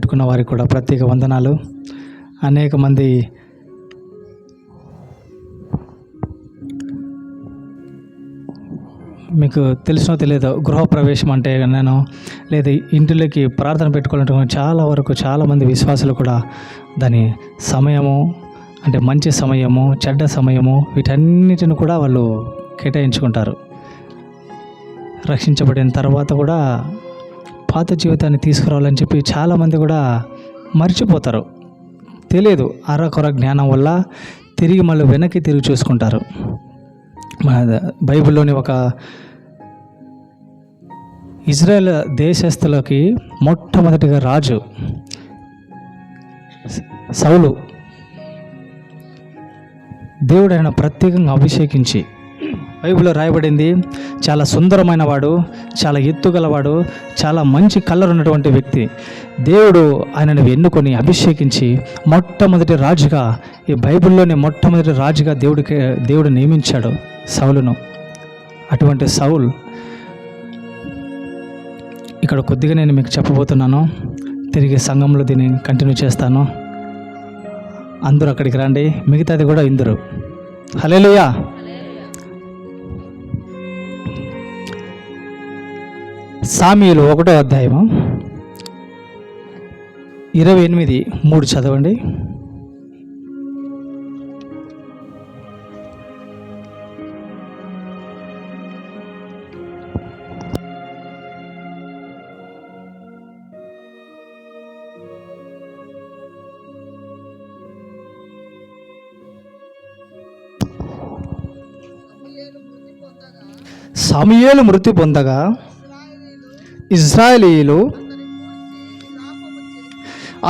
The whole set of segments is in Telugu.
పెట్టుకున్న వారికి కూడా ప్రత్యేక వందనాలు. అనేక మంది మీకు తెలిసినో తెలియదో గృహప్రవేశం అంటే నేను లేదా ఇంటిలోకి ప్రార్థన పెట్టుకోవాలంటే చాలా వరకు చాలామంది విశ్వాసులు కూడా దాని సమయము అంటే మంచి సమయము, చెడ్డ సమయము వీటన్నిటిని కూడా వాళ్ళు కేటాయించుకుంటారు. రక్షించబడిన తర్వాత కూడా పాత జీవితాన్ని తీసుకురావాలని చెప్పి చాలామంది కూడా మర్చిపోతారు. తెలియదు, అరకొర జ్ఞానం వల్ల తిరిగి మళ్ళీ వెనక్కి తిరిగి చూసుకుంటారు. బైబిల్లోని ఒక ఇజ్రాయెల్ దేశస్తులకి మొట్టమొదటిగా రాజు సౌలు దేవుడు ఆయన ప్రత్యేకంగా అభిషేకించి, బైబిల్లో రాయబడింది, చాలా సుందరమైన వాడు, చాలా ఎత్తుగలవాడు, చాలా మంచి కలర్ ఉన్నటువంటి వ్యక్తి. దేవుడు ఆయనను ఎన్నుకొని అభిషేకించి మొట్టమొదటి రాజుగా, ఈ బైబిల్లోని మొట్టమొదటి రాజుగా దేవుడు నియమించాడు సౌలును. అటువంటి సౌల్ ఇక్కడ కొద్దిగా నేను మీకు చెప్పబోతున్నాను. తిరిగి సంఘంలో దీన్ని కంటిన్యూ చేస్తాను. అందరూ అక్కడికి రండి, మిగతాది కూడా ఇందరు. హల్లెలూయా. సామూయేలు 1వ అధ్యాయము 28:3 చదవండి. సమూయేలు మృతి పొందగా ఇశ్రాయేలీయులు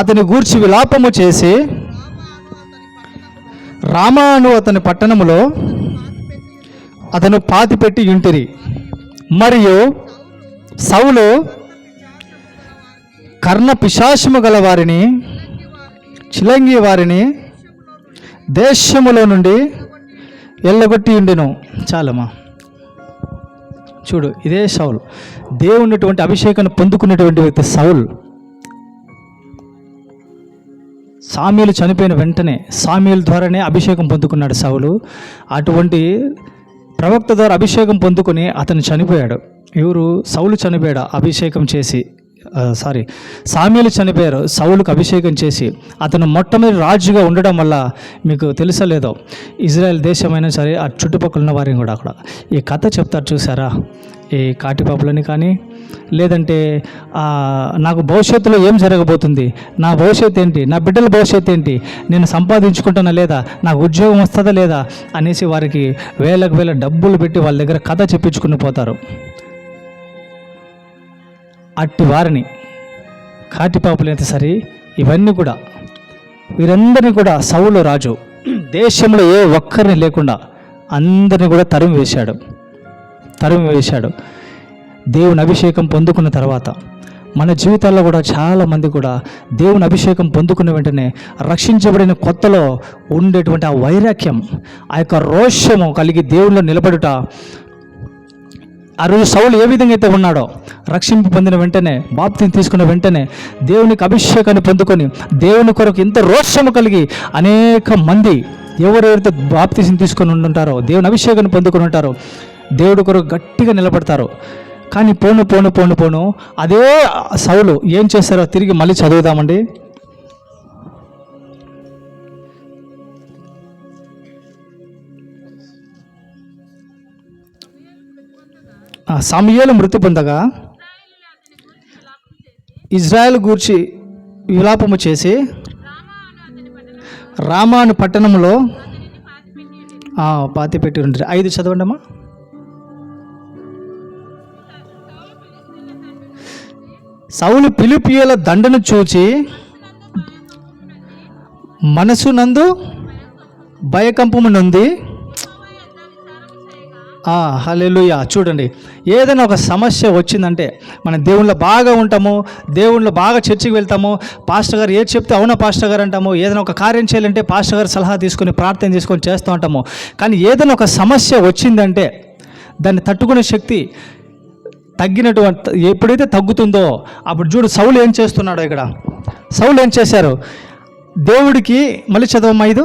అతని గూర్చి విలాపము చేసి రామా అను అతని పట్టణములో అతను పాతిపెట్టి ఉంటిరి. మరియు సౌలు కర్ణ పిశాచము గల వారిని, చిలంగి వారిని దేశములో నుండి ఎల్లగొట్టి ఉండెను. చాలమ్మా, చూడు, ఇదే సౌలు, దేవునటువంటి అభిషేకాన్ని పొందుకున్నటువంటి వ్యక్తి సౌలు. సామూయేలు చనిపోయిన వెంటనే సామూయేలు ద్వారానే అభిషేకం పొందుకున్నాడు సౌలు. అటువంటి ప్రవక్త ద్వారా అభిషేకం పొందుకొని అతను చనిపోయాడు. ఎవరు? సౌలు చనిపోయాడు అభిషేకం చేసి. సామూయేలు చనిపోయారు సౌలుకు అభిషేకం చేసి. అతను మొట్టమొదటి రాజుగా ఉండడం వల్ల, మీకు తెలుసో లేదో, ఇజ్రాయెల్ దేశమైనా సరే ఆ చుట్టుపక్కల ఉన్న వారిని కూడా అక్కడ ఈ కథ చెప్తారు చూసారా, ఈ కాటిపాపులని కానీ, లేదంటే నాకు భవిష్యత్తులో ఏం జరగబోతుంది, నా భవిష్యత్తు ఏంటి, నా బిడ్డల భవిష్యత్తు ఏంటి, నేను సంపాదించుకుంటానా లేదా, నాకు ఉద్యోగం వస్తుందా లేదా అనేసి వారికి వేలకు వేల డబ్బులు పెట్టి వాళ్ళ దగ్గర కథ చెప్పించుకుని పోతారు. అట్టి వారిని, కాటిపాపులు అయితే సరే, ఇవన్నీ కూడా వీరందరినీ కూడా సౌలు రాజు దేశంలో ఏ ఒక్కరిని లేకుండా అందరినీ కూడా తరిమి వేశాడు. దేవుని అభిషేకం పొందుకున్న తర్వాత మన జీవితాల్లో కూడా చాలామంది కూడా దేవుని అభిషేకం పొందుకున్న వెంటనే రక్షించబడిన కొత్తలో ఉండేటువంటి ఆ వైరాగ్యం, ఆ యొక్క రోషము కలిగి దేవునిలో నిలబడుట. ఆ రోజు సౌలు ఏ విధంగా అయితే ఉన్నాడో, రక్షింపు పొందిన వెంటనే, బాప్తిని తీసుకున్న వెంటనే దేవునికి అభిషేకాన్ని పొందుకొని దేవుని కొరకు ఎంత రోషము కలిగి అనేక మంది ఎవరెవరైతే బాప్తిని తీసుకొని ఉంటుంటారో, దేవుని అభిషేకాన్ని పొందుకొని ఉంటారో, దేవుడి కొరకు గట్టిగా నిలబడతారు. కానీ పోను అదే సౌలు ఏం చేస్తారో తిరిగి మళ్ళీ చదువుదామండి. సమూయేలు మృతి పొందగా ఇజ్రాయెల్ గూర్చి విలాపము చేసి రామా అను పట్టణంలో పాతిపెట్టి ఉంటారు. 5 చదవండి అమ్మా. సౌలు ఫిలిష్తీయుల దండను చూచి మనసునందు భయకంపము నొంది. హల్లెలూయా. చూడండి, ఏదైనా ఒక సమస్య వచ్చిందంటే, మనం దేవుళ్ళో బాగా ఉంటాము, దేవుళ్ళో బాగా చర్చికి వెళ్తాము, పాస్టర్ గారు ఏది చెప్తే అవునా పాస్టర్ గారు అంటాము, ఏదైనా ఒక కార్యం చేయాలంటే పాస్టర్ గారు సలహా తీసుకొని ప్రార్థన చేసుకొని చేస్తూ ఉంటాము. కానీ ఏదైనా ఒక సమస్య వచ్చిందంటే దాన్ని తట్టుకునే శక్తి తగ్గినటువంటి, ఎప్పుడైతే తగ్గుతుందో అప్పుడు చూడు సౌలు ఏం చేస్తున్నాడో ఇక్కడ. సౌలు ఏం చేశారు? దేవుడికి మళ్ళీ చదవమ్మా 5.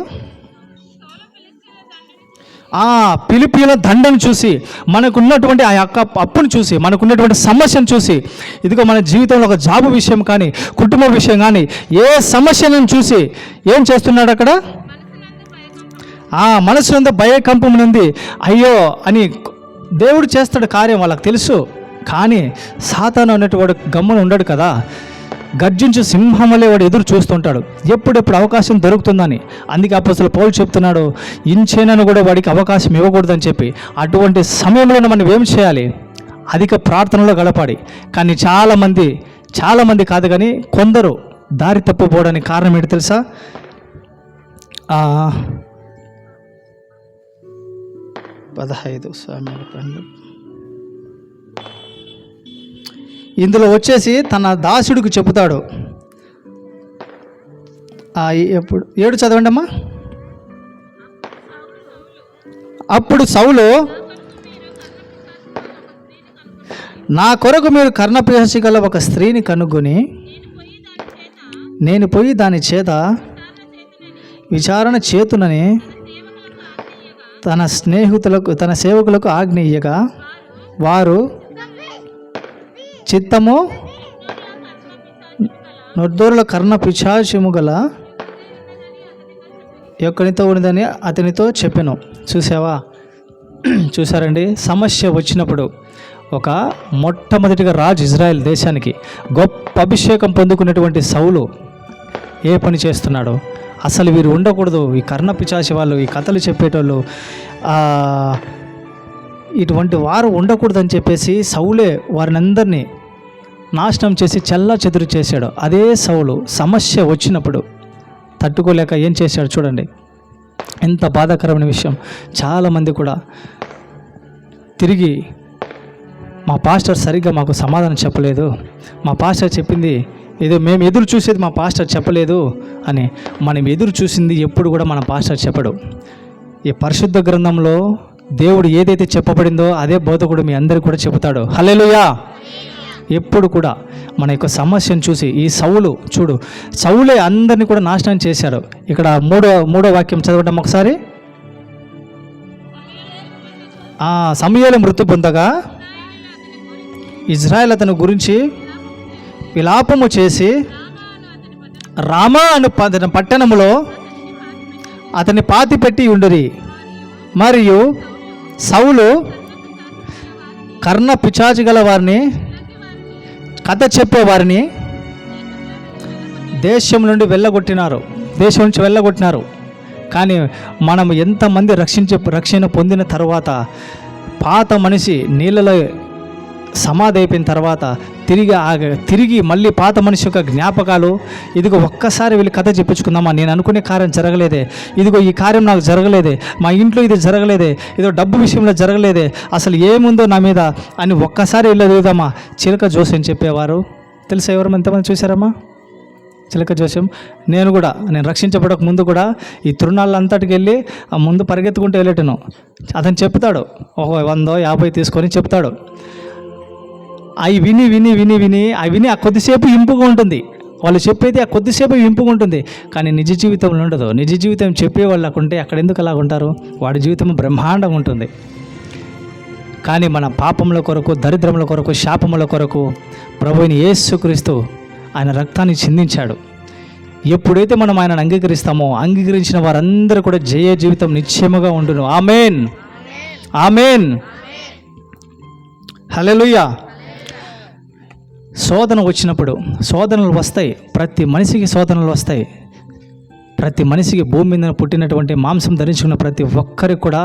ఫిలిప్పీల దండను చూసి, మనకున్నటువంటి ఆ యొక్క అప్పును చూసి, మనకున్నటువంటి సమస్యను చూసి, ఇదిగో మన జీవితంలో ఒక జాబు విషయం కానీ, కుటుంబ విషయం కానీ, ఏ సమస్యను చూసి ఏం చేస్తున్నాడు అక్కడ? మనసునంత భయకంపం ఉంది. అయ్యో అని దేవుడు చేస్తాడు కార్యం, వాళ్ళకి తెలుసు. కానీ సాతాను అనేటువంటి గమ్మున ఉండడు కదా, గర్జించు సింహంలో వాడు ఎదురు చూస్తుంటాడు ఎప్పుడెప్పుడు అవకాశం దొరుకుతుందని. అందుకే అపోస్తలుడు పౌలు చెప్తున్నాడు, ఇంచేనను కూడా వాడికి అవకాశం ఇవ్వకూడదని చెప్పి. అటువంటి సమయంలో మనం ఏం చేయాలి? అధిక ప్రార్థనలో గడపాలి. కానీ చాలామంది కాదు, కానీ కొందరు దారి తప్పిపోవడానికి కారణం ఏంటి తెలుసా? 15 సామెతల గ్రంథం ఇందులో వచ్చేసి తన దాసుడికి చెబుతాడు. ఎప్పుడు 7 చదవండి అమ్మా. అప్పుడు సౌలు, నా కొరకు మీరు కర్ణప్రయాసి గల ఒక స్త్రీని కనుగొని నేను పోయి దాని చేత విచారణ చేతునని తన సేవకులకు ఆజ్ఞ, వారు చిత్తము నొద్దూరుల కర్ణ పిశాచము గల యొక్కనితో ఉన్నదని అతనితో చెప్పాను. చూసారండి, సమస్య వచ్చినప్పుడు ఒక మొట్టమొదటిగా రాజు ఇజ్రాయెల్ దేశానికి గొప్ప అభిషేకం పొందుకున్నటువంటి సౌలు ఏ పని చేస్తున్నాడు? అసలు వీరు ఉండకూడదు, ఈ కర్ణ పిశాచి వాళ్ళు, ఈ కథలు చెప్పేటోళ్ళు, ఇటువంటి వారు ఉండకూడదని చెప్పేసి సౌలే వారిని అందరినీ నాశనం చేసి చెల్లా చెదురు చేశాడు. అదే సౌలు సమస్య వచ్చినప్పుడు తట్టుకోలేక ఏం చేశాడు చూడండి. ఎంత బాధాకరమైన విషయం. చాలామంది కూడా తిరిగి మా పాస్టర్ సరిగ్గా మాకు సమాధానం చెప్పలేదు, మా పాస్టర్ చెప్పింది ఏదో మేము ఎదురు చూసేది మా పాస్టర్ చెప్పలేదు అని. మనం ఎదురు చూసింది ఎప్పుడు కూడా మన పాస్టర్ చెప్పడు. ఈ పరిశుద్ధ గ్రంథంలో దేవుడు ఏదైతే చెప్పబడిందో అదే బోధకుడు మీ అందరికీ కూడా చెబుతాడు. హల్లెలూయా. ఎప్పుడు కూడా మన యొక్క సమస్యను చూసి, ఈ సౌలే అందరినీ కూడా నాశనం చేశాడు. ఇక్కడ మూడో వాక్యం చదవడం ఒకసారి. సమూయేలు మృతి పొందగా ఇజ్రాయెల్ అతని గురించి విలాపము చేసి రామా అను పట్టణములో అతన్ని పాతిపెట్టి ఉండిరి. మరియు సౌలు కర్ణ పిశాచి గల వారిని, కథ చెప్పేవారిని దేశం నుంచి వెళ్ళగొట్టినారు. కానీ మనం ఎంతమంది రక్షణ పొందిన తర్వాత, పాత మనిషి నీళ్ళలో సమాధి అయిపోయిన తర్వాత తిరిగి మళ్ళీ పాత మనిషి యొక్క జ్ఞాపకాలు, ఇదిగో ఒక్కసారి వీళ్ళు కథ చెప్పించుకుందామా, నేను అనుకునే కార్యం జరగలేదే, ఇదిగో ఈ కార్యం నాకు జరగలేదే, మా ఇంట్లో ఇది జరగలేదే, ఇదో డబ్బు విషయంలో జరగలేదే, అసలు ఏముందో నా మీద అని ఒక్కసారి వెళ్ళేదామా. చిలక జోస్యం చెప్పేవారు తెలుసా? ఎవరు ఎంతమంది చూసారమ్మా చిలక జోస్యం? నేను రక్షించబడక ముందు కూడా ఈ తిరునాళ్ళంతటికి వెళ్ళి ముందు పరిగెత్తుకుంటూ వెళ్ళేటను. అతను చెప్తాడు, 100-50 తీసుకొని చెప్తాడు. అవి విని ఆ కొద్దిసేపు ఇంపుగా ఉంటుంది, వాళ్ళు చెప్పేది ఆ కొద్దిసేపు ఇంపుగా ఉంటుంది, కానీ నిజ జీవితంలో ఉండదు. నిజ జీవితం చెప్పేవాళ్ళకు ఉంటే అక్కడ ఎందుకు అలా ఉంటారు? వాడి జీవితం బ్రహ్మాండంగా ఉంటుంది. కానీ మన పాపముల కొరకు, దరిద్రముల కొరకు, శాపముల కొరకు ప్రభువుని యేసుక్రీస్తు ఆయన రక్తాన్ని చిందించాడు. ఎప్పుడైతే మనం ఆయనను అంగీకరించిన వారందరూ కూడా జయ జీవితం నిశ్చయముగా ఉండును. ఆమేన్, ఆమేన్, హల్లెలూయా. శోధన వచ్చినప్పుడు శోధనలు వస్తాయి, ప్రతి మనిషికి శోధనలు వస్తాయి. ప్రతి మనిషికి భూమి మీద పుట్టినటువంటి మాంసం ధరించుకున్న ప్రతి ఒక్కరికి కూడా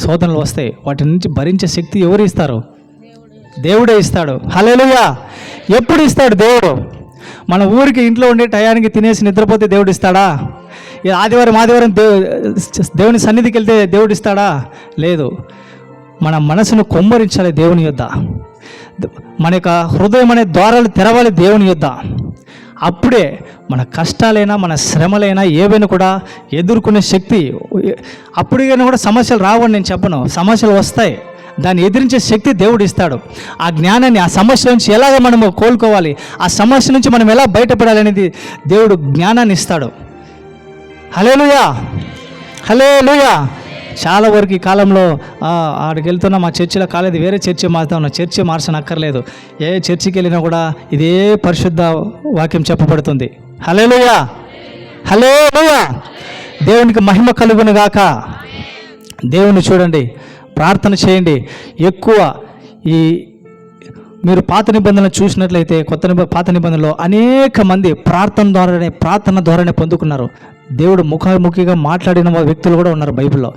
శోధనలు వస్తాయి. వాటి నుంచి భరించే శక్తి ఎవరు ఇస్తారు? దేవుడే ఇస్తాడు. హల్లెలూయా. ఎప్పుడు ఇస్తాడు దేవుడు? మన ఊరికి ఇంట్లో ఉండే టయానికి తినేసి నిద్రపోతే దేవుడు ఇస్తాడా? ఆదివారం దేవుని సన్నిధికి వెళ్తే దేవుడు ఇస్తాడా? లేదు. మన మనసును కొమ్మరించాలి దేవుని యొద్ద, మన యొక్క హృదయం అనే ద్వారాలు తెరవాలి దేవుని యొద్ద. అప్పుడే మన కష్టాలైనా మన శ్రమలైనా ఏవైనా కూడా ఎదుర్కొనే శక్తి. అప్పుడుగానే కూడా సమస్యలు రావని నేను చెప్పను, సమస్యలు వస్తాయి. దాన్ని ఎదిరించే శక్తి దేవుడు ఇస్తాడు. ఆ జ్ఞానాన్ని, ఆ సమస్య నుంచి ఎలాగ మనము కోలుకోవాలి, ఆ సమస్య నుంచి మనం ఎలా బయటపడాలి అనేది దేవుడు జ్ఞానాన్ని ఇస్తాడు. హల్లెలూయా, హల్లెలూయా. చాలా వరకు ఈ కాలంలో ఆడికి వెళ్తున్నా, మా చర్చిలో కాలేదు, వేరే చర్చి మారుతా ఉన్నా. చర్చి మార్చనక్కర్లేదు. ఏ చర్చికి వెళ్ళినా కూడా ఇదే పరిశుద్ధ వాక్యం చెప్పబడుతుంది. హల్లెలూయా, హల్లెలూయా. దేవునికి మహిమ కలుగును గాక. దేవుని చూడండి, ప్రార్థన చేయండి. ఎక్కువ ఈ మీరు పాత నిబంధనలు చూసినట్లయితే పాత నిబంధనలో అనేక మంది ప్రార్థన ద్వారానే పొందుకున్నారు. దేవుడు ముఖాముఖిగా మాట్లాడిన వ్యక్తులు కూడా ఉన్నారు బైబిల్లో.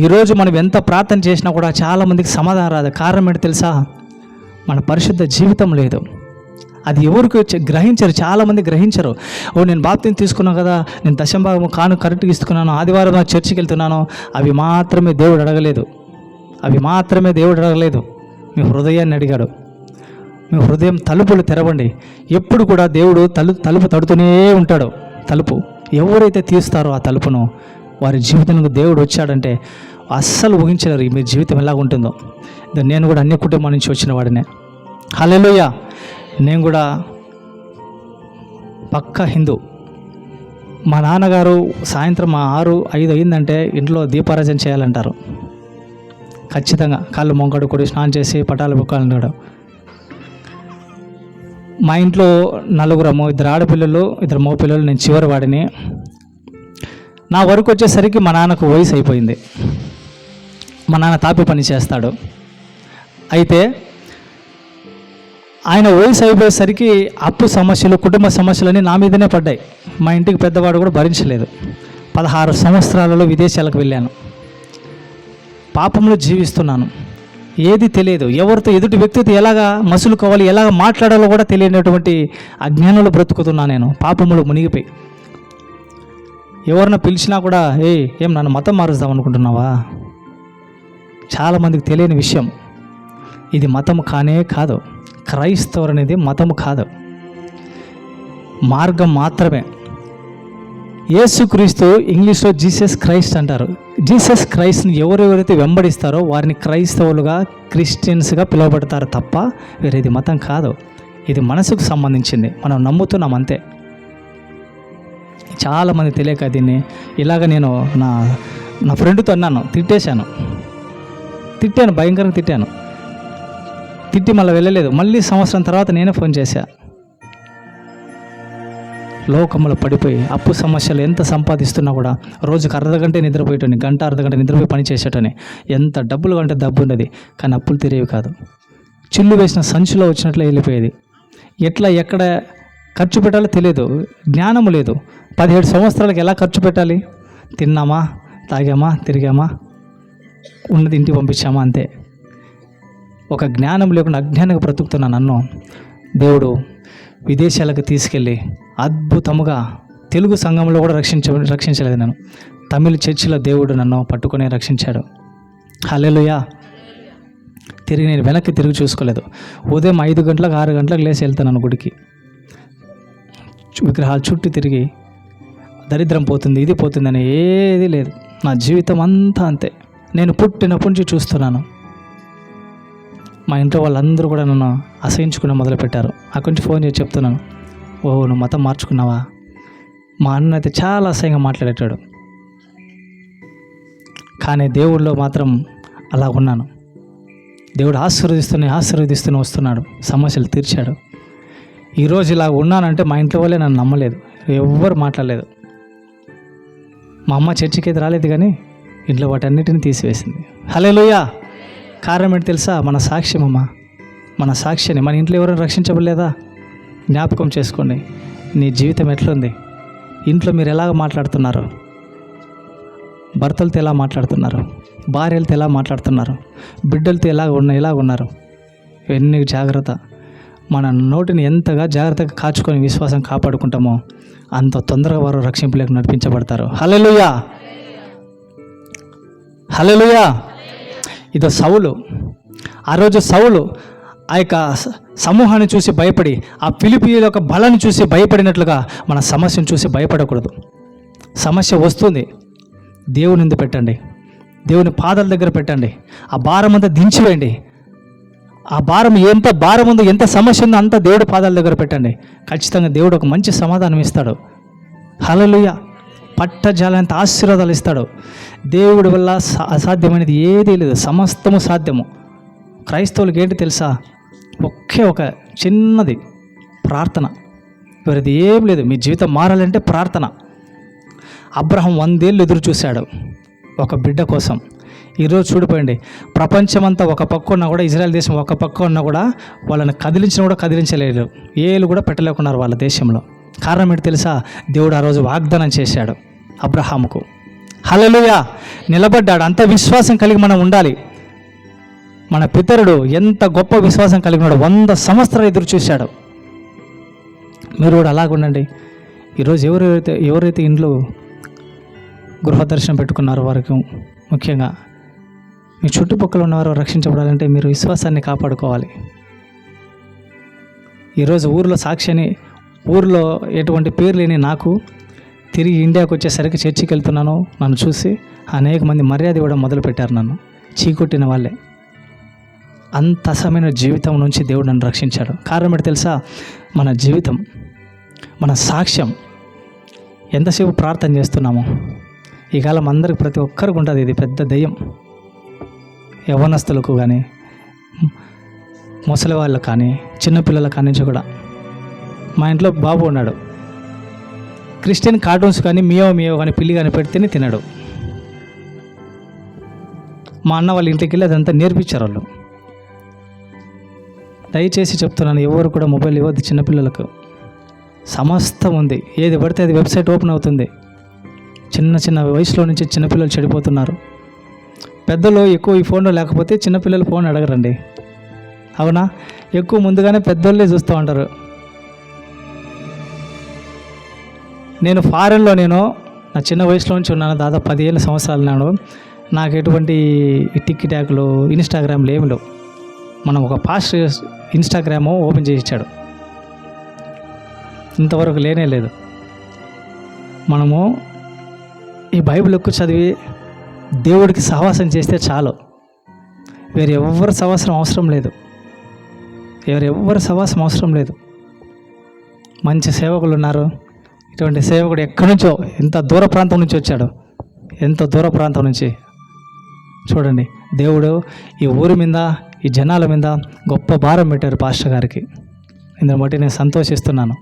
ఈరోజు మనం ఎంత ప్రార్థన చేసినా కూడా చాలామందికి సమాధానం రాదు. కారణం ఏంటో తెలుసా? మన పరిశుద్ధ జీవితం లేదు. అది ఎవరికి గ్రహించరు, చాలామంది గ్రహించరు. నేను బాప్తిని తీసుకున్నాను కదా, నేను దశంభాగము కరెక్ట్గా ఇస్తున్నాను, ఆదివారం చర్చికి వెళ్తున్నాను, అవి మాత్రమే దేవుడు అడగలేదు. మీ హృదయాన్ని అడిగాడు. మీ హృదయం తలుపులు తెరవండి. ఎప్పుడు కూడా దేవుడు తలుపు తడుతూనే ఉంటాడు. తలుపు ఎవరైతే తీస్తారో ఆ తలుపును, వారి జీవితంలో దేవుడు వచ్చాడంటే అస్సలు ఊహించలేరు మీ జీవితం ఎలాగ ఉంటుందో. నేను కూడా అన్ని కుటుంబాల నుంచి వచ్చిన వాడినే. హల్లెలూయా. నేను కూడా పక్కా హిందూ. మా నాన్నగారు సాయంత్రం 6-5 అయిందంటే ఇంట్లో దీపారాజన చేయాలంటారు. ఖచ్చితంగా కాళ్ళు మొంగడు కొడి స్నానం చేసి పటాలు బుక్కాలంటాడు. మా ఇంట్లో 4 2 ఆడపిల్లలు 2 మగపిల్లలు, నేను చివరి వాడిని. నా వరకు వచ్చేసరికి మా నాన్నకు వయసు అయిపోయింది. మా నాన్న తాపి పని చేస్తాడు. అయితే ఆయన వయసు అయిపోయేసరికి అప్పు సమస్యలు, కుటుంబ సమస్యలన్నీ నా మీదనే పడ్డాయి. మా ఇంటికి పెద్దవాడు కూడా భరించలేదు. 16 సంవత్సరాలలో విదేశాలకు వెళ్ళాను. పాపంలో జీవిస్తున్నాను. ఏది తెలియదు. ఎవరితో ఎదుటి వ్యక్తితో ఎలాగా మసులుకోవాలి, ఎలాగ మాట్లాడాలో కూడా తెలియనటువంటి అజ్ఞానంలో బ్రతుకుతున్నా నేను. పాపములు మునిగిపోయి ఎవరిని పిలిచినా కూడా ఏం నన్ను మతం మారుస్తాం అనుకుంటున్నావా? చాలామందికి తెలియని విషయం. ఇది మతం కానే కాదు. క్రైస్తవులు అనేది మతము కాదు, మార్గం మాత్రమే. యేసుక్రీస్తు ఇంగ్లీష్లో జీసస్ క్రైస్ట్ అంటారు. జీసస్ క్రైస్ట్ని ఎవరెవరైతే వెంబడిస్తారో వారిని క్రైస్తవులుగా, క్రిస్టియన్స్గా పిలువబడతారు తప్ప వేరేది మతం కాదు. ఇది మనసుకు సంబంధించింది, మనం నమ్ముతున్నాం అంతే. చాలామంది తెలియక దీన్ని ఇలాగ నేను నా ఫ్రెండ్తో అన్నాను, తిట్టాను, భయంకరంగా తిట్టాను. తిట్టి మళ్ళీ వెళ్ళలేదు. మళ్ళీ సంవత్సరం తర్వాత నేనే ఫోన్ చేశా. లోకంలో పడిపోయి అప్పు సమస్యలు ఎంత సంపాదిస్తున్నా కూడా రోజుకు అర్ధగంట నిద్రపోయేటని, గంట అర్ధగంట నిద్రపోయి పని చేసేటని. ఎంత డబ్బులు కంటే డబ్బు ఉన్నది, కానీ అప్పులు తిరిగేవి కాదు. చిల్లు వేసిన సంచిలో వచ్చినట్లే వెళ్ళిపోయేది. ఎక్కడ ఖర్చు పెట్టాలో తెలియదు, జ్ఞానము లేదు. 17 సంవత్సరాలకు ఎలా ఖర్చు పెట్టాలి? తిన్నామా, తాగామా, తిరిగామా, ఉన్నది ఇంటికి పంపించామా, అంతే. ఒక జ్ఞానం లేకుండా అజ్ఞానంగా బ్రతుకుతున్నా నన్ను దేవుడు విదేశాలకు తీసుకెళ్ళి అద్భుతముగా తెలుగు సంఘంలో కూడా రక్షించలేదు. నేను తమిళ చర్చిలో దేవుడు నన్ను పట్టుకొని రక్షించాడు. హల్లెలూయా. నేను వెనక్కి తిరిగి చూసుకోలేదు. ఉదయం 5 గంటలకు 6 గంటలకు లేచి వెళ్తాను గుడికి. విగ్రహాలు చుట్టూ తిరిగి దరిద్రం పోతుంది, ఇది పోతుందని ఏది లేదు. నా జీవితం అంతా అంతే. నేను పుట్టినప్పటి నుంచి చూస్తున్నాను. మా ఇంట్లో వాళ్ళందరూ కూడా నన్ను అసహించుకుని మొదలుపెట్టారు. అక్కడి నుంచి ఫోన్ చేసి చెప్తున్నాను, నువ్వు మతం మార్చుకున్నావా? మా అన్న అయితే చాలా అసహ్యంగా మాట్లాడేటాడు. కానీ దేవుడిలో మాత్రం అలా ఉన్నాను. దేవుడు ఆశీర్వదిస్తూనే వస్తున్నాడు. సమస్యలు తీర్చాడు. ఈరోజు ఇలా ఉన్నానంటే మా ఇంట్లో వాళ్ళే నన్ను నమ్మలేదు, ఎవ్వరు మాట్లాడలేదు. మా అమ్మ చర్చికి అయితే రాలేదు, కానీ ఇంట్లో వాటన్నిటిని తీసివేసింది. హల్లెలూయా. కారణం ఏంటి తెలుసా? మన సాక్ష్యం అమ్మ, మన సాక్ష్యాన్ని. మన ఇంట్లో ఎవరైనా రక్షించబడలేదా? జ్ఞాపకం చేసుకోండి. నీ జీవితం ఎట్లుంది? ఇంట్లో మీరు ఎలాగ మాట్లాడుతున్నారు? భర్తలతో ఎలా మాట్లాడుతున్నారు? భార్యలతో ఎలా మాట్లాడుతున్నారు? బిడ్డలతో ఎలా ఉన్నారు? ఎన్ని జాగ్రత్త. మన నోటిని ఎంతగా జాగ్రత్తగా కాచుకొని విశ్వాసం కాపాడుకుంటామో అంత తొందరగా వారు రక్షింపులకు నడిపించబడతారు. హల్లెలూయా, హల్లెలూయా. ఇదో సౌలు. ఆ రోజు సౌలు ఆ యొక్క సమూహాన్ని చూసి భయపడి, ఆ ఫిలిప్పీయుల యొక్క బలాన్ని చూసి భయపడినట్లుగా మన సమస్యను చూసి భయపడకూడదు. సమస్య వస్తుంది, దేవుని ముందు పెట్టండి. దేవుని పాదాల దగ్గర పెట్టండి. ఆ భారం అంతా దించివేయండి. ఆ భారం ఎంత భారం ఉందో, ఎంత సమస్య ఉందో అంతా దేవుడి పాదాల దగ్గర పెట్టండి. ఖచ్చితంగా దేవుడు ఒక మంచి సమాధానం ఇస్తాడు. హల్లెలూయా. పట్టజాలంత ఆశీర్వాదాలు ఇస్తాడు. దేవుడి వల్ల అసాధ్యమైనది ఏదీ లేదు, సమస్తము సాధ్యము. క్రైస్తవులకి ఏంటి తెలుసా? ఒకే ఒక చిన్నది ప్రార్థన. వేరేది ఏం లేదు. మీ జీవితం మారాలంటే ప్రార్థన. అబ్రహాం 100 ఏళ్ళు ఎదురు చూశాడు ఒక బిడ్డ కోసం. ఈరోజు చూడిపోయండి, ప్రపంచమంతా ఒక పక్క ఉన్నా కూడా, ఇజ్రాయెల్ దేశం ఒక పక్క ఉన్నా కూడా వాళ్ళని కదిలించినా కూడా కదిలించలేదు. ఏళ్ళు కూడా పెట్టలేకున్నారు వాళ్ళ దేశంలో. కారణం ఏంటి తెలుసా? దేవుడు ఆ రోజు వాగ్దానం చేశాడు అబ్రహాముకు. హల్లెలూయా. నిలబడ్డాడు. అంత విశ్వాసం కలిగి మనం ఉండాలి. మన పితరుడు ఎంత గొప్ప విశ్వాసం కలిగి ఉన్నాడు. 100 సంవత్సరాలు ఎదురు చూశాడు. మీరు కూడా అలాగుండండి. ఈరోజు ఎవరైతే ఇంట్లో గృహదర్శనం పెట్టుకున్నారో వారికి ముఖ్యంగా మీ చుట్టుపక్కల ఉన్నవారు రక్షించబడాలంటే మీరు విశ్వాసాన్ని కాపాడుకోవాలి. ఈరోజు ఊరిలో సాక్షిని, ఊరిలో ఎటువంటి పేరు లేని నాకు తిరిగి ఇండియాకు వచ్చేసరికి చర్చికి వెళ్తున్నాను, నన్ను చూసి అనేక మంది మర్యాద ఇవ్వడం మొదలుపెట్టారు. నన్ను చీకొట్టిన వాళ్ళే. అంత అసమైన జీవితం నుంచి దేవుడు నన్ను రక్షించాడు. కారణం ఏంటి తెలుసా? మన జీవితం, మన సాక్ష్యం. ఎంతసేపు ప్రార్థన చేస్తున్నాము. ఈ కాలం అందరికి ప్రతి ఒక్కరికి ఉంటుంది. ఇది పెద్ద దయ్యం. యవ్వనస్తులకు కానీ, ముసలి వాళ్ళకు కానీ, చిన్నపిల్లల కాడి నుంచి కూడా. మా ఇంట్లో బాబు ఉన్నాడు. క్రిస్టియన్ కార్టూన్స్ కానీ, మియో కానీ, పిల్లి కానీ పెడితేనే తినడు. మా అన్న వాళ్ళ ఇంటికి వెళ్ళి అదంతా నేర్పించారు వాళ్ళు. దయచేసి చెప్తున్నాను, ఎవరు కూడా మొబైల్ ఇవ్వద్దు చిన్నపిల్లలకు. సమస్తం ఉంది. ఏది పడితే అది వెబ్సైట్ ఓపెన్ అవుతుంది. చిన్న వయసులో నుంచి చిన్నపిల్లలు చెడిపోతున్నారు. పెద్దలు ఎక్కువ ఈ ఫోన్లో లేకపోతే చిన్నపిల్లలు ఫోన్ అడగరండి. అవునా? ఎక్కువ ముందుగానే పెద్దోళ్ళే చూస్తూ ఉంటారు. నేను ఫారెన్లో నా చిన్న వయసులో నుంచి ఉన్నాను. దాదాపు 15 సంవత్సరాలు ఉన్నాను. నాకు ఎటువంటి టిక్ టాక్లు, ఇన్స్టాగ్రామ్లు ఏమి లేవు. మనం ఒక పాస్ట్ ఇన్స్టాగ్రాము ఓపెన్ చేసి ఇచ్చాడు. ఇంతవరకు లేనే లేదు. మనము ఈ బైబిల్ ఎక్కువ చదివి దేవుడికి సహవాసం చేస్తే చాలు. వేరే ఎవరి సహవాసం అవసరం లేదు. ఎవరి సహవాసం అవసరం లేదు. మంచి సేవకులు ఉన్నారు. ఇటువంటి సేవకుడు ఎక్కడి నుంచో, ఎంత దూర ప్రాంతం నుంచి వచ్చాడు. ఎంత దూర ప్రాంతం నుంచి చూడండి. దేవుడు ఈ ఊరి మీద, ఈ జనాల మీద గొప్ప భారం పెట్టారు పాస్టర్ గారికి. ఇందుని బట్టి నేను సంతోషిస్తున్నాను.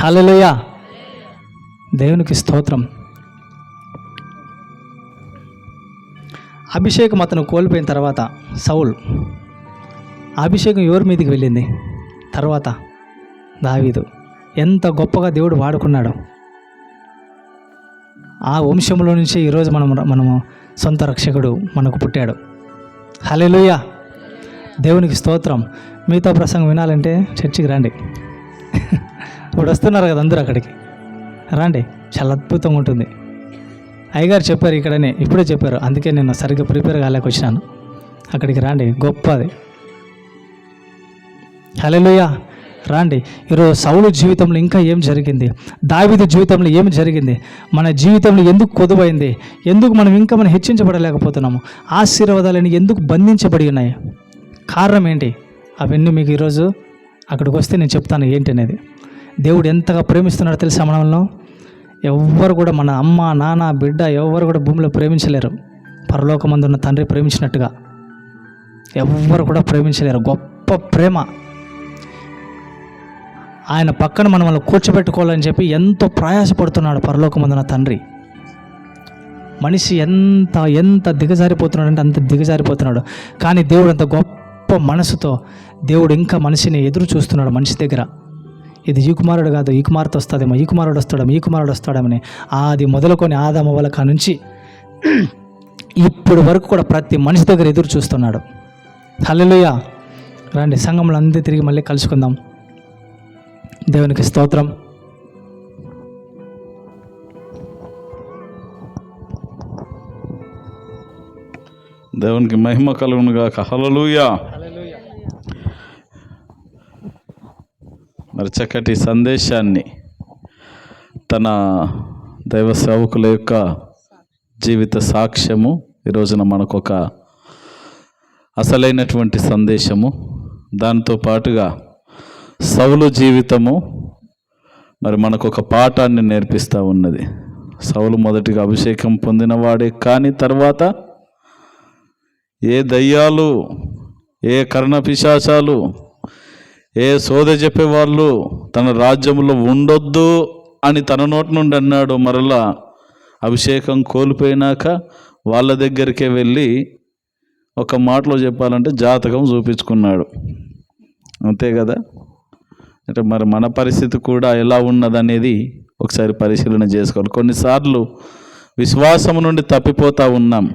హల్లెలూయా. దేవునికి స్తోత్రం. అభిషేకం అతను కోల్పోయిన తర్వాత సౌల్, అభిషేకం ఎవరి మీదకి వెళ్ళింది? తర్వాత దావీదు. ఎంత గొప్పగా దేవుడు వాడుకున్నాడు. ఆ వంశంలో నుంచి ఈరోజు మనము సొంత రక్షకుడు మనకు పుట్టాడు. హల్లెలూయా. దేవునికి స్తోత్రం. మీతో ప్రసంగం వినాలంటే చర్చికి రండి. ఇప్పుడు వస్తున్నారు కదా అందరూ, అక్కడికి రండి. చాలా అద్భుతంగా ఉంటుంది. అయ్యగారు చెప్పారు ఇక్కడనే, ఇప్పుడే చెప్పారు. అందుకే నేను సరిగ్గా ప్రిపేర్ కాలేక వచ్చినాను. అక్కడికి రండి, గొప్పది. హల్లెలూయా. రండి. ఈరోజు సౌలు జీవితంలో ఇంకా ఏం జరిగింది? దావీదు జీవితంలో ఏం జరిగింది? మన జీవితంలో ఎందుకు కొదువైంది? ఎందుకు మనం ఇంకా హెచ్చించబడలేకపోతున్నాము? ఆశీర్వాదాలని ఎందుకు బంధించబడి ఉన్నాయి? కారణం ఏంటి? అవన్నీ మీకు ఈరోజు అక్కడికి వస్తే నేను చెప్తాను ఏంటి అనేది. దేవుడు ఎంతగా ప్రేమిస్తున్నాడో తెలుసా మనల్ని? ఎవ్వరు కూడా, మన అమ్మ, నాన్న, బిడ్డ ఎవ్వరు కూడా భూమిలో ప్రేమించలేరు పరలోకమందు ఉన్న తండ్రి ప్రేమించినట్టుగా. ఎవ్వరు కూడా ప్రేమించలేరు. గొప్ప ప్రేమ. ఆయన పక్కన మనల్ని కూర్చోబెట్టుకోవాలని చెప్పి ఎంతో ప్రయాసపడుతున్నాడు పరలోకమందున్న తండ్రి. మనిషి ఎంత దిగజారిపోతున్నాడు అంటే అంత దిగజారిపోతున్నాడు. కానీ దేవుడు అంత గొప్ప మనసుతో దేవుడు ఇంకా మనిషిని ఎదురు చూస్తున్నాడు మనిషి దగ్గర. ఇది ఈ కుమారుడు కాదు, ఈ కుమార్తె వస్తుందేమో, ఈ కుమారుడు వస్తాడేమని అది మొదలుకొని ఆదాము అవ్వల నుంచి ఇప్పుడు వరకు కూడా ప్రతి మనిషి దగ్గర ఎదురు చూస్తున్నాడు. హల్లెలూయా. రండి, సంఘంలో అందరూ తిరిగి మళ్ళీ కలుసుకుందాం. దేవునికి స్తోత్రం. దేవునికి మహిమ కలుగును గాక. హల్లెలూయా. మరి చక్కటి సందేశాన్ని తన దైవ సేవకుల యొక్క జీవిత సాక్ష్యము ఈ రోజున మనకొక అసలైనటువంటి సందేశము, దాంతో పాటుగా సౌలు జీవితము మరి మనకొక పాఠాన్ని నేర్పిస్తూ ఉన్నది. సౌలు మొదటిగా అభిషేకం పొందినవాడే, కానీ తర్వాత ఏ దయ్యాలు, ఏ కర్ణ పిశాచాలు, ఏ సోద చెప్పేవాళ్ళు తన రాజ్యంలో ఉండొద్దు అని తన నోటి నుండి అన్నాడు. మరలా అభిషేకం కోల్పోయినాక వాళ్ళ దగ్గరికే వెళ్ళి ఒక మాటలో చెప్పాలంటే జాతకం చూపించుకున్నాడు. అంతే కదా. అంటే మరి మన పరిస్థితి కూడా ఎలా ఉన్నదనేది ఒకసారి పరిశీలన చేసుకోవాలి. కొన్నిసార్లు విశ్వాసం నుండి తప్పిపోతూ ఉన్నాం.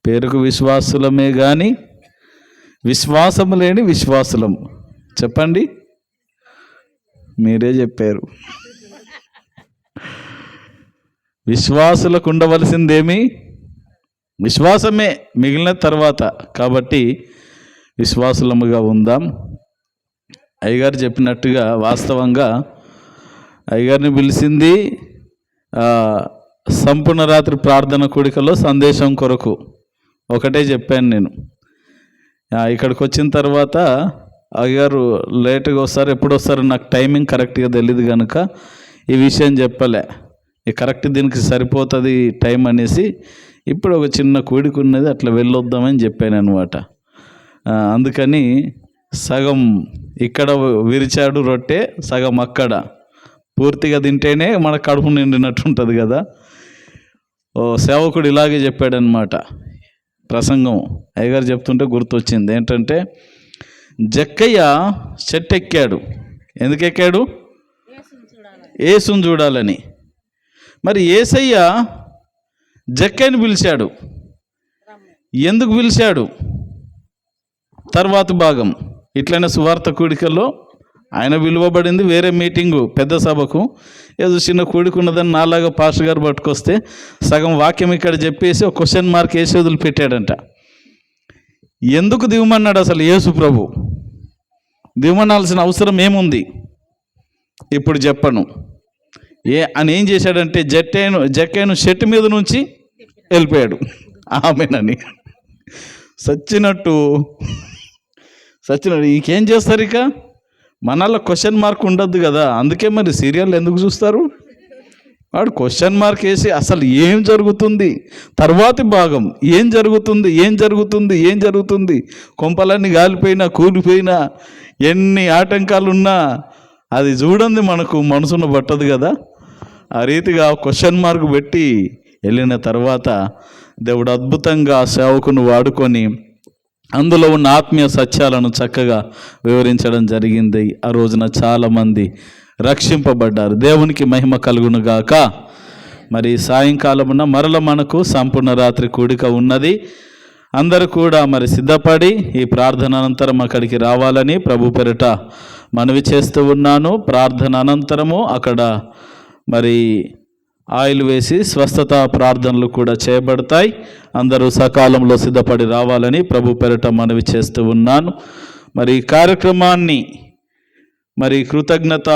పేరుకు విశ్వాసులమే కానీ విశ్వాసం లేని విశ్వాసులం. చెప్పండి, మీరే చెప్పారు. విశ్వాసులకు ఉండవలసిందేమి? విశ్వాసమే, మిగిలిన తర్వాత. కాబట్టి విశ్వాసులముగా ఉందాం. అయ్యగారు చెప్పినట్టుగా వాస్తవంగా అయ్యగారిని పిలిచింది సంపూర్ణ రాత్రి ప్రార్థన కూడికలో సందేశం కొరకు. ఒకటే చెప్పాను నేను. ఇక్కడికి వచ్చిన తర్వాత అయ్యగారు లేట్గా వస్తారు, ఎప్పుడు వస్తారు నాకు టైమింగ్ కరెక్ట్గా తెలియదు కనుక ఈ విషయం చెప్పలే. కరెక్ట్ దీనికి సరిపోతుంది టైం అనేసి ఇప్పుడు ఒక చిన్న కూడిక ఉన్నది, అట్లా వెళ్ళొద్దామని చెప్పాను అనమాట. అందుకని సగం ఇక్కడ విరిచాడు రొట్టె, సగం అక్కడ. పూర్తిగా తింటేనే మన కడుపు నిండినట్టు ఉంటుంది కదా. ఓ సేవకుడు ఇలాగే చెప్పాడనమాట ప్రసంగం. అయ్యగారు చెప్తుంటే గుర్తొచ్చింది ఏంటంటే, జక్కయ్య చెట్టు ఎక్కాడు. ఎందుకు ఎక్కాడు? యేసుని చూడాలని. మరి యేసయ్య జక్కయ్యని పిలిచాడు. ఎందుకు పిలిచాడు? తర్వాత భాగం ఇట్లనే సువార్త కూడికల్లో ఆయన పిలువబడింది వేరే మీటింగు, పెద్ద సభకు. ఏదో చిన్న కూడిక ఉన్నదని నాలాగా పాస్టర్ గారు పట్టుకొస్తే సగం వాక్యం ఇక్కడ చెప్పేసి ఒక క్వశ్చన్ మార్క్ వేసి వదిలిపెట్టాడంట. ఎందుకు దిగమన్నాడు అసలు యేసు ప్రభు? దిగమనాల్సిన అవసరం ఏముంది? ఇప్పుడు చెప్పను. అని ఏం చేశాడంటే జక్కయ్యను చెట్టు మీద నుంచి వెళ్ళిపోయాడు ఆమెనని. సచ్చినట్టు ఇంకేం చేస్తారు? ఇక మనలో క్వశ్చన్ మార్క్ ఉండద్దు కదా. అందుకే మరి సీరియల్ ఎందుకు చూస్తారు? వాడు క్వశ్చన్ మార్క్ వేసి అసలు ఏం జరుగుతుంది, తర్వాతి భాగం ఏం జరుగుతుంది, కొంపలన్నీ గాలిపోయినా కూలిపోయినా ఎన్ని ఆటంకాలున్నా అది చూడండి మనకు మనసును పట్టదు కదా. ఆ రీతిగా క్వశ్చన్ మార్క్ పెట్టి వెళ్ళిన తర్వాత దేవుడు అద్భుతంగా సేవకును వాడుకొని అందులో ఉన్న ఆత్మీయ సత్యాలను చక్కగా వివరించడం జరిగింది. ఆ రోజున చాలామంది రక్షింపబడ్డారు. దేవునికి మహిమ కలుగును గాక. మరి సాయంకాలమున మరల మనకు సంపూర్ణ రాత్రి కూడిక ఉన్నది. అందరూ కూడా మరి సిద్ధపడి ఈ ప్రార్థన అనంతరం అక్కడికి రావాలని ప్రభు పేరిట మనవి చేస్తూ ఉన్నాను. ప్రార్థన అనంతరము అక్కడ మరి ఆయిల్ వేసి స్వస్థత ప్రార్థనలు కూడా చేయబడతాయి. అందరూ సకాలంలో సిద్ధపడి రావాలని ప్రభు పేరిట మనవి చేస్తూ ఉన్నాను. మరి ఈ కార్యక్రమాన్ని మరి కృతజ్ఞత